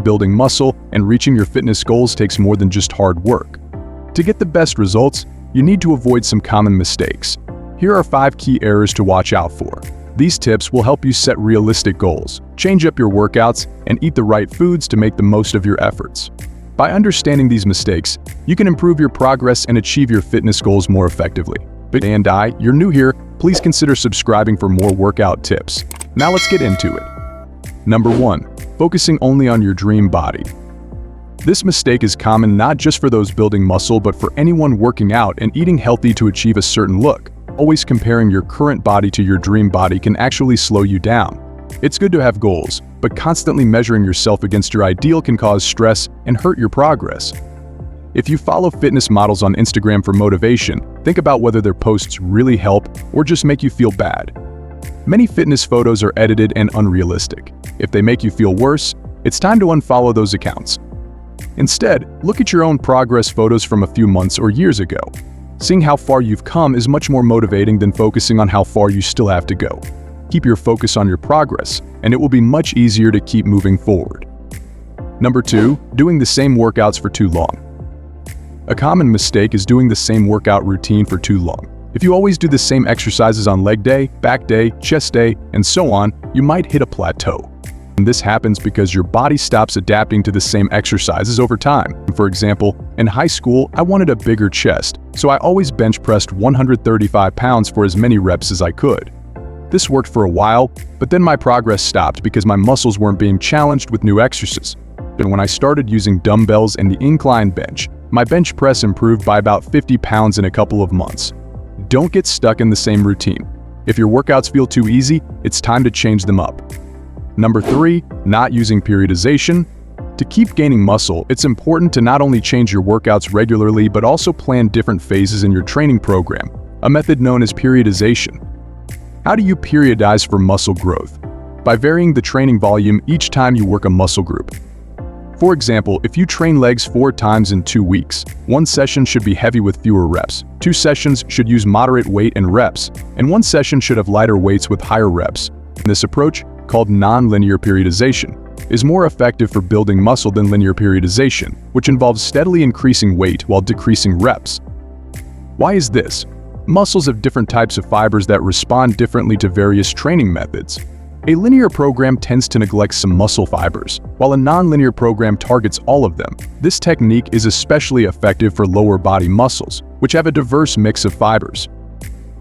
Building muscle and reaching your fitness goals takes more than just hard work. To get the best results, you need to avoid some common mistakes. Here are 5 key errors to watch out for. These tips will help you set realistic goals, change up your workouts, and eat the right foods to make the most of your efforts. By understanding these mistakes, you can improve your progress and achieve your fitness goals more effectively. And you're new here, please consider subscribing for more workout tips. Now let's get into it. Number 1. Focusing only on your dream body. This mistake is common not just for those building muscle but for anyone working out and eating healthy to achieve a certain look. Always comparing your current body to your dream body can actually slow you down. It's good to have goals, but constantly measuring yourself against your ideal can cause stress and hurt your progress. If you follow fitness models on Instagram for motivation, think about whether their posts really help or just make you feel bad. Many fitness photos are edited and unrealistic. If they make you feel worse, it's time to unfollow those accounts. Instead, look at your own progress photos from a few months or years ago. Seeing how far you've come is much more motivating than focusing on how far you still have to go. Keep your focus on your progress, and it will be much easier to keep moving forward. Number 2. Doing the same workouts for too long. A common mistake is doing the same workout routine for too long. If you always do the same exercises on leg day, back day, chest day, and so on, you might hit a plateau. And this happens because your body stops adapting to the same exercises over time. For example, in high school, I wanted a bigger chest, so I always bench pressed 135 pounds for as many reps as I could. This worked for a while, but then my progress stopped because my muscles weren't being challenged with new exercises. And when I started using dumbbells and the incline bench, my bench press improved by about 50 pounds in a couple of months. Don't get stuck in the same routine. If your workouts feel too easy, it's time to change them up. Number 3. Not using periodization. To keep gaining muscle, it's important to not only change your workouts regularly but also plan different phases in your training program, a method known as periodization. How do you periodize for muscle growth? By varying the training volume each time you work a muscle group. For example, if you train legs 4 times in 2 weeks, 1 session should be heavy with fewer reps, 2 sessions should use moderate weight and reps, and 1 session should have lighter weights with higher reps. This approach, called non-linear periodization, is more effective for building muscle than linear periodization, which involves steadily increasing weight while decreasing reps. Why is this? Muscles have different types of fibers that respond differently to various training methods. A linear program tends to neglect some muscle fibers, while a non-linear program targets all of them. This technique is especially effective for lower body muscles, which have a diverse mix of fibers.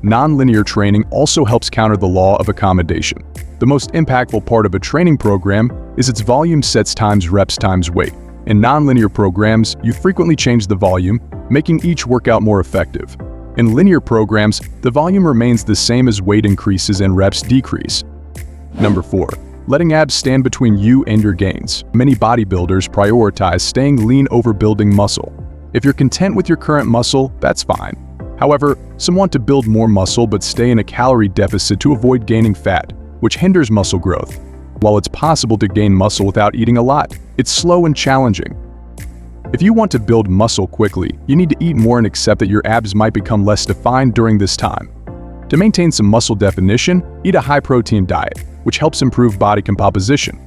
Non-linear training also helps counter the law of accommodation. The most impactful part of a training program is its volume sets times reps times weight. In non-linear programs, you frequently change the volume, making each workout more effective. In linear programs, the volume remains the same as weight increases and reps decrease. Number 4. Letting abs stand between you and your gains. Many bodybuilders prioritize staying lean over building muscle. If you're content with your current muscle, that's fine. However, some want to build more muscle but stay in a calorie deficit to avoid gaining fat, which hinders muscle growth. While it's possible to gain muscle without eating a lot, it's slow and challenging. If you want to build muscle quickly, you need to eat more and accept that your abs might become less defined during this time. To maintain some muscle definition, eat a high-protein diet, which helps improve body composition.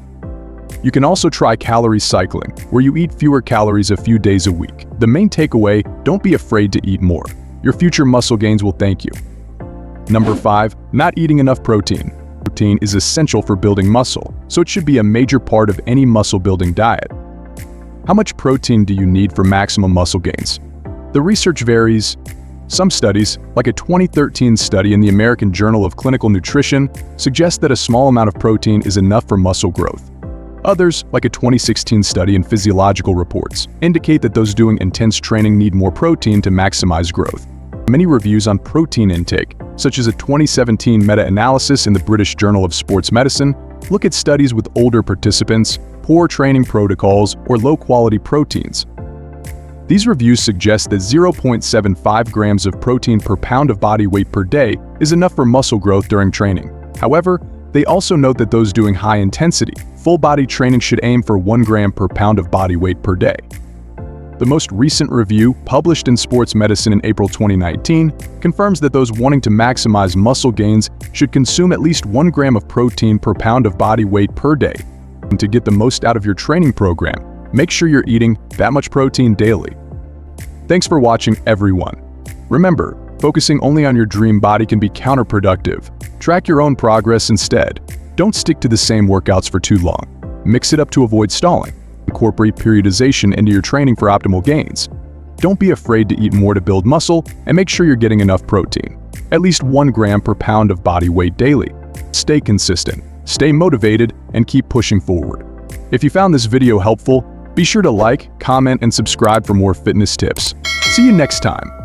You can also try calorie cycling, where you eat fewer calories a few days a week. The main takeaway: don't be afraid to eat more. Your future muscle gains will thank you. Number 5. Not eating enough protein. Protein is essential for building muscle, so it should be a major part of any muscle-building diet. How much protein do you need for maximum muscle gains? The research varies. Some studies, like a 2013 study in the American Journal of Clinical Nutrition, suggest that a small amount of protein is enough for muscle growth. Others, like a 2016 study in Physiological Reports, indicate that those doing intense training need more protein to maximize growth. Many reviews on protein intake, such as a 2017 meta-analysis in the British Journal of Sports Medicine, look at studies with older participants, poor training protocols, or low-quality proteins. These reviews suggest that 0.75 grams of protein per pound of body weight per day is enough for muscle growth during training. However, they also note that those doing high-intensity, full-body training should aim for 1 gram per pound of body weight per day. The most recent review, published in Sports Medicine in April 2019, confirms that those wanting to maximize muscle gains should consume at least 1 gram of protein per pound of body weight per day. To get the most out of your training program, make sure you're eating that much protein daily. Thanks for watching, everyone. Remember, focusing only on your dream body can be counterproductive. Track your own progress instead. Don't stick to the same workouts for too long. Mix it up to avoid stalling. Incorporate periodization into your training for optimal gains. Don't be afraid to eat more to build muscle, and make sure you're getting enough protein, at least 1 gram per pound of body weight daily. Stay consistent, stay motivated, and keep pushing forward. If you found this video helpful, be sure to like, comment, and subscribe for more fitness tips. See you next time.